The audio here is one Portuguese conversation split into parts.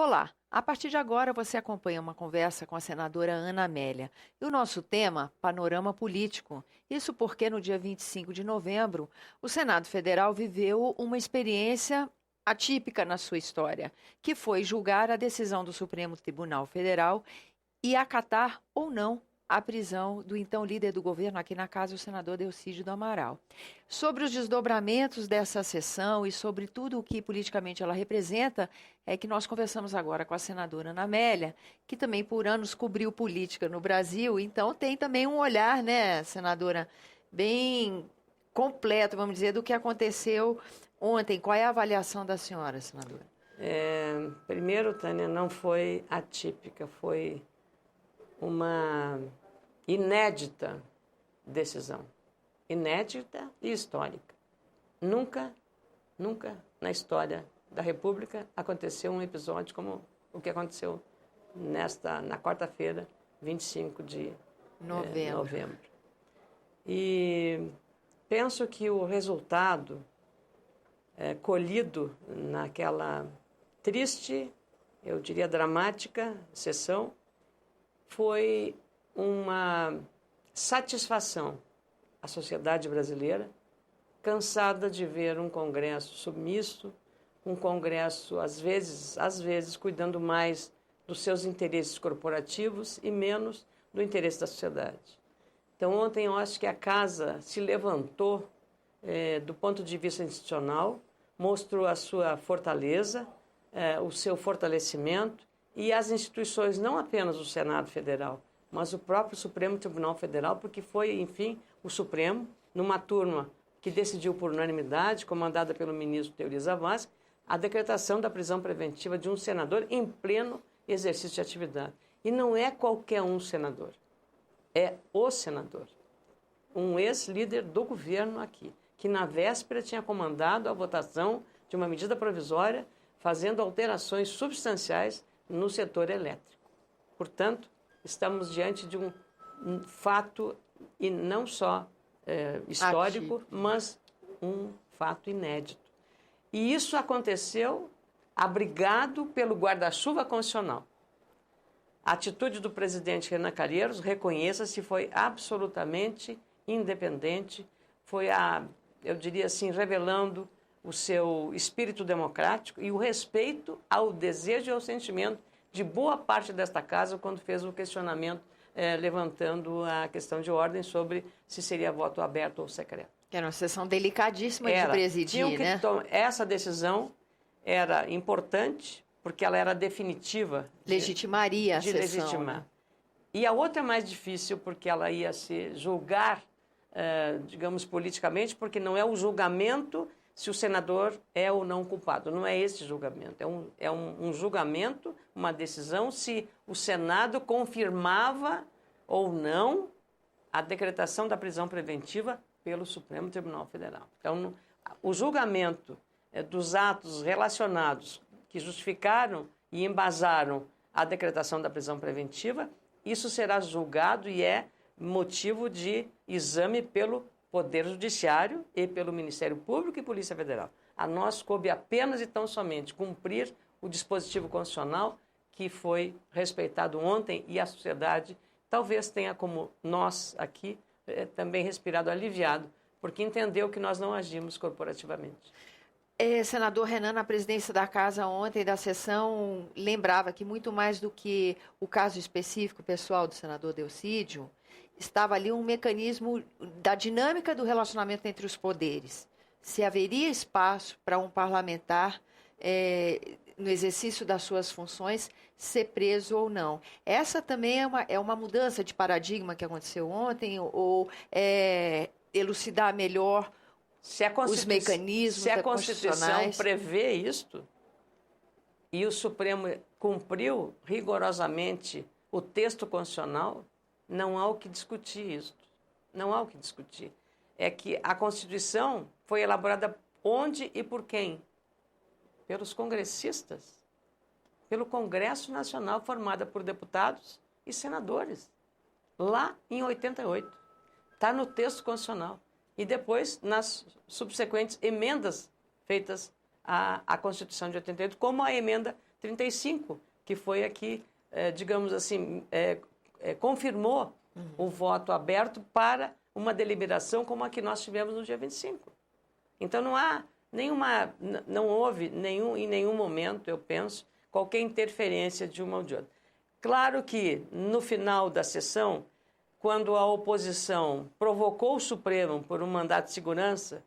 Olá, a partir de agora você acompanha uma conversa com a senadora Ana Amélia. E o nosso tema, panorama político. Isso porque no dia 25 de novembro, o Senado Federal viveu uma experiência atípica na sua história, que foi julgar a decisão do Supremo Tribunal Federal e acatar ou não a prisão do então líder do governo aqui na casa, o senador Delcídio do Amaral. Sobre os desdobramentos dessa sessão e sobre tudo o que politicamente ela representa, é que nós conversamos agora com a senadora Ana Amélia, que também por anos cobriu política no Brasil, então tem também um olhar, né, senadora, bem completo, vamos dizer, do que aconteceu ontem. Qual é a avaliação da senhora, senadora? Primeiro, Tânia, não foi atípica, foi uma inédita decisão. Inédita e histórica. Nunca na história da República aconteceu um episódio como o que aconteceu na quarta-feira, 25 de novembro. E penso que o resultado colhido naquela triste, eu diria dramática sessão, foi uma satisfação à sociedade brasileira, cansada de ver um Congresso submisso, um Congresso, às vezes, cuidando mais dos seus interesses corporativos e menos do interesse da sociedade. Então, ontem eu acho que a Casa se levantou do ponto de vista institucional, mostrou a sua fortaleza, o seu fortalecimento, e as instituições, não apenas o Senado Federal, mas o próprio Supremo Tribunal Federal, porque foi, enfim, o Supremo, numa turma que decidiu por unanimidade, comandada pelo ministro Teori Zavascki, a decretação da prisão preventiva de um senador em pleno exercício de atividade. E não é qualquer um senador, é o senador, um ex-líder do governo aqui, que na véspera tinha comandado a votação de uma medida provisória, fazendo alterações substanciais no setor elétrico. Portanto, estamos diante de um fato, e não só histórico, mas um fato inédito. E isso aconteceu abrigado pelo guarda-chuva constitucional. A atitude do presidente Renan Calheiros, reconheça-se, foi absolutamente independente, foi eu diria assim, revelando o seu espírito democrático e o respeito ao desejo e ao sentimento de boa parte desta casa quando fez o questionamento levantando a questão de ordem sobre se seria voto aberto ou secreto. Era uma sessão delicadíssima de presidir, né? Essa decisão era importante porque ela era definitiva. Legitimaria a sessão. Legitimar. Né? E a outra é mais difícil porque ela ia se julgar, digamos, politicamente, porque não é o julgamento se o senador é ou não culpado. Não é esse julgamento. É um julgamento, uma decisão, se o Senado confirmava ou não a decretação da prisão preventiva pelo Supremo Tribunal Federal. Então, o julgamento dos atos relacionados que justificaram e embasaram a decretação da prisão preventiva, isso será julgado e é motivo de exame pelo Poder Judiciário e pelo Ministério Público e Polícia Federal. A nós coube apenas e tão somente cumprir o dispositivo constitucional que foi respeitado ontem, e a sociedade talvez tenha, como nós aqui, também respirado aliviado, porque entendeu que nós não agimos corporativamente. Senador Renan, na presidência da Casa ontem, da sessão, lembrava que muito mais do que o caso específico pessoal do senador Delcídio, estava ali um mecanismo da dinâmica do relacionamento entre os poderes. Se haveria espaço para um parlamentar, no exercício das suas funções, ser preso ou não. Essa também é uma mudança de paradigma que aconteceu ontem, ou elucidar melhor os mecanismos se a Constituição prevê isto, e o Supremo cumpriu rigorosamente o texto constitucional, não há o que discutir isso. Não há o que discutir. É que a Constituição foi elaborada onde e por quem? Pelos congressistas. Pelo Congresso Nacional, formada por deputados e senadores. Lá em 88. Está no texto constitucional. E depois, nas subsequentes emendas feitas à Constituição de 88, como a emenda 35, que foi aqui, digamos assim, confirmou o voto aberto para uma deliberação como a que nós tivemos no dia 25. Então não houve em nenhum momento, eu penso, qualquer interferência de uma ou de outra. Claro que no final da sessão, quando a oposição provocou o Supremo por um mandato de segurança,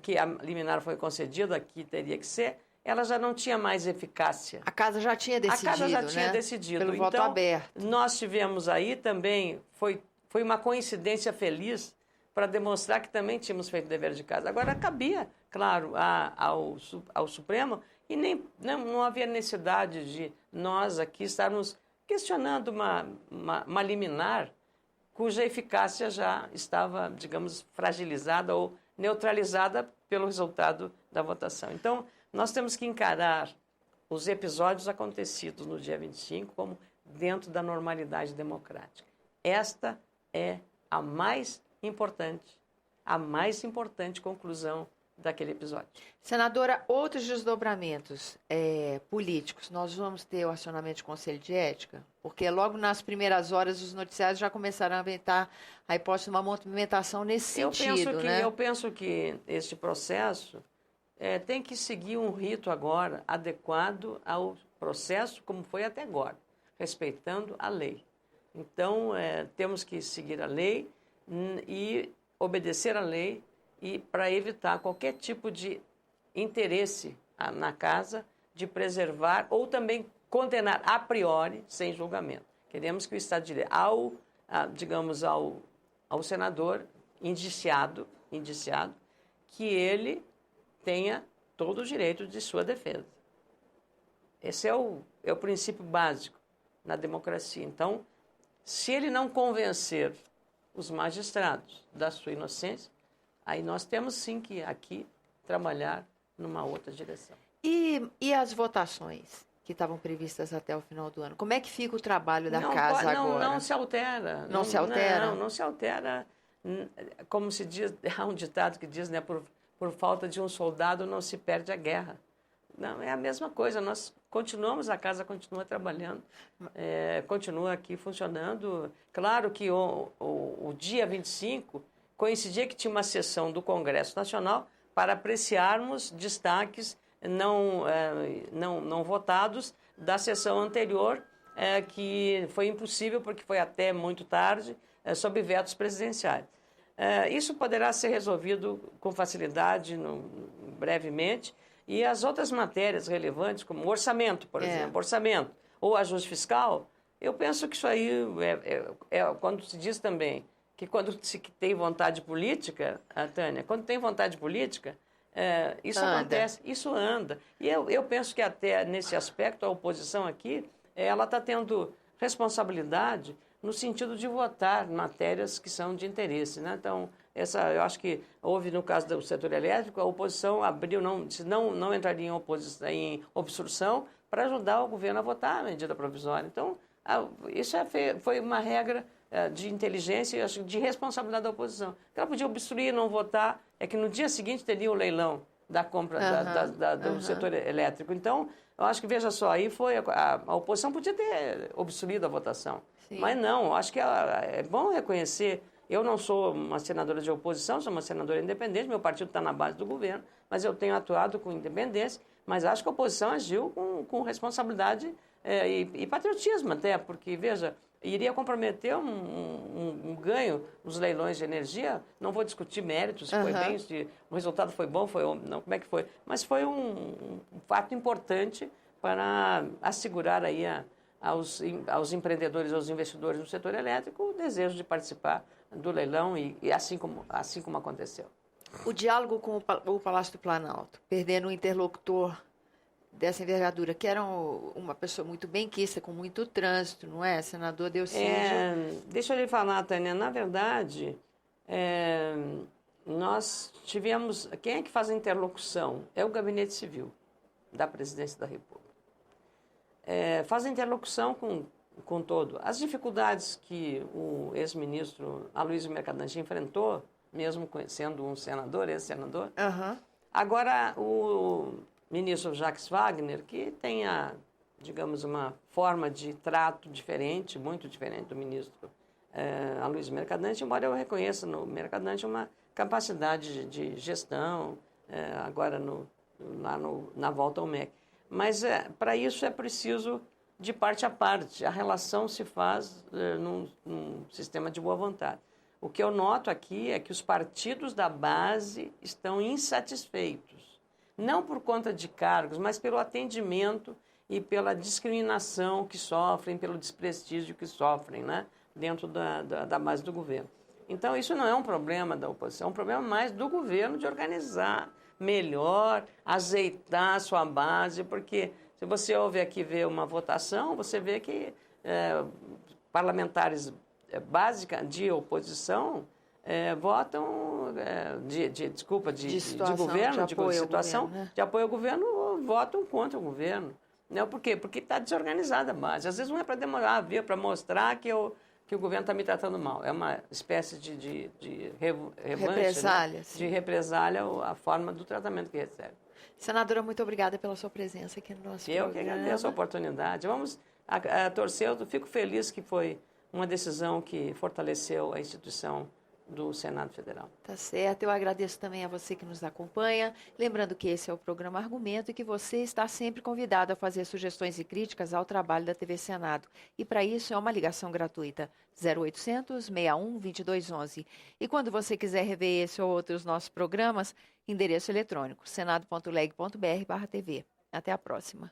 que a liminar foi concedida, que teria que ser, ela já não tinha mais eficácia. A casa já tinha decidido, A casa já né? tinha decidido. Pelo voto então, aberto. Nós tivemos aí também, foi uma coincidência feliz para demonstrar que também tínhamos feito o dever de casa. Agora, cabia, claro, ao Supremo, e não havia necessidade de nós aqui estarmos questionando uma liminar cuja eficácia já estava, digamos, fragilizada ou neutralizada pelo resultado da votação. Então, nós temos que encarar os episódios acontecidos no dia 25 como dentro da normalidade democrática. Esta é a mais importante conclusão daquele episódio. Senadora, outros desdobramentos políticos, nós vamos ter o acionamento de conselho de ética? Porque logo nas primeiras horas os noticiários já começaram a aventar a hipótese de uma movimentação nesse sentido, né? Eu penso que este processo tem que seguir um rito agora adequado ao processo como foi até agora, respeitando a lei. Então, temos que seguir a lei e obedecer a lei e para evitar qualquer tipo de interesse na casa de preservar ou também condenar a priori sem julgamento. Queremos que o Estado de Direito, ao senador indiciado, que ele tenha todo o direito de sua defesa. Esse é o princípio básico na democracia. Então, se ele não convencer os magistrados da sua inocência, aí nós temos sim que aqui trabalhar numa outra direção. E as votações que estavam previstas até o final do ano? Como é que fica o trabalho da casa agora? Não se altera. Não se altera? Não se altera. Como se diz, há um ditado que diz, né, por falta de um soldado não se perde a guerra. Não, é a mesma coisa, nós continuamos, a casa continua trabalhando, continua aqui funcionando. Claro que o dia 25 coincidia que tinha uma sessão do Congresso Nacional para apreciarmos destaques não votados da sessão anterior, que foi impossível porque foi até muito tarde, sob vetos presidenciais. Isso poderá ser resolvido com facilidade, brevemente, e as outras matérias relevantes, como orçamento, por exemplo, orçamento ou ajuste fiscal, eu penso que isso aí quando se diz também que quando se tem vontade política, Tânia, quando tem vontade política, isso acontece, isso anda. E eu penso que até nesse aspecto a oposição aqui, ela está tendo responsabilidade no sentido de votar matérias que são de interesse, né? Então, eu acho que houve no caso do setor elétrico, a oposição abriu, não entraria em obstrução para ajudar o governo a votar a medida provisória. Então, isso foi uma regra de inteligência e acho de responsabilidade da oposição. Ela podia obstruir, não votar, é que no dia seguinte teria o leilão da compra do setor elétrico. Então, eu acho que, veja só, aí foi a oposição podia ter obstruído a votação. Sim. Mas não, acho que é bom reconhecer. Eu não sou uma senadora de oposição, sou uma senadora independente, meu partido está na base do governo, mas eu tenho atuado com independência, mas acho que a oposição agiu com responsabilidade e patriotismo até, porque, veja, iria comprometer um ganho nos leilões de energia. Não vou discutir méritos, se foi bem, se o resultado foi bom, não, como é que foi. Mas foi um fato importante para assegurar aí aos empreendedores, aos investidores do setor elétrico o desejo de participar do leilão e assim como aconteceu. O diálogo com o Palácio do Planalto, perdendo um interlocutor dessa envergadura, que era uma pessoa muito benquista, com muito trânsito, não é? Senador Delcídio. Deixa eu lhe falar, Tânia, na verdade, nós tivemos... Quem é que faz a interlocução? É o Gabinete Civil da Presidência da República. Faz a interlocução com todo. As dificuldades que o ex-ministro Aloysio Mercadante enfrentou, mesmo sendo um senador, ex-senador, agora ministro Jacques Wagner, que tem, digamos, uma forma de trato diferente, muito diferente do ministro Aloysio Mercadante, embora eu reconheça no Mercadante uma capacidade de gestão, agora na volta ao MEC. Mas para isso é preciso de parte a parte. A relação se faz num sistema de boa vontade. O que eu noto aqui é que os partidos da base estão insatisfeitos, não por conta de cargos, mas pelo atendimento e pela discriminação que sofrem, pelo desprestígio que sofrem, né, dentro da base do governo. Então, isso não é um problema da oposição, é um problema mais do governo de organizar melhor, azeitar a sua base, porque se você ouve aqui ver uma votação, você vê que parlamentares básicos de oposição votam, de governo, de situação, né? De apoio ao governo, votam contra o governo. Não, por quê? Porque está desorganizada a base. Às vezes não é para demorar a vir, para mostrar que o governo está me tratando mal. É uma espécie de represália, né? De represália a forma do tratamento que recebe. Senadora, muito obrigada pela sua presença aqui no nosso programa. Eu que agradeço a oportunidade. Vamos torcer. Eu fico feliz que foi uma decisão que fortaleceu a instituição do Senado Federal. Tá certo. Eu agradeço também a você que nos acompanha. Lembrando que esse é o programa Argumento e que você está sempre convidado a fazer sugestões e críticas ao trabalho da TV Senado. E para isso é uma ligação gratuita, 0800 61 2211. E quando você quiser rever esse ou outros nossos programas, endereço eletrônico senado.leg.br/TV. Até a próxima.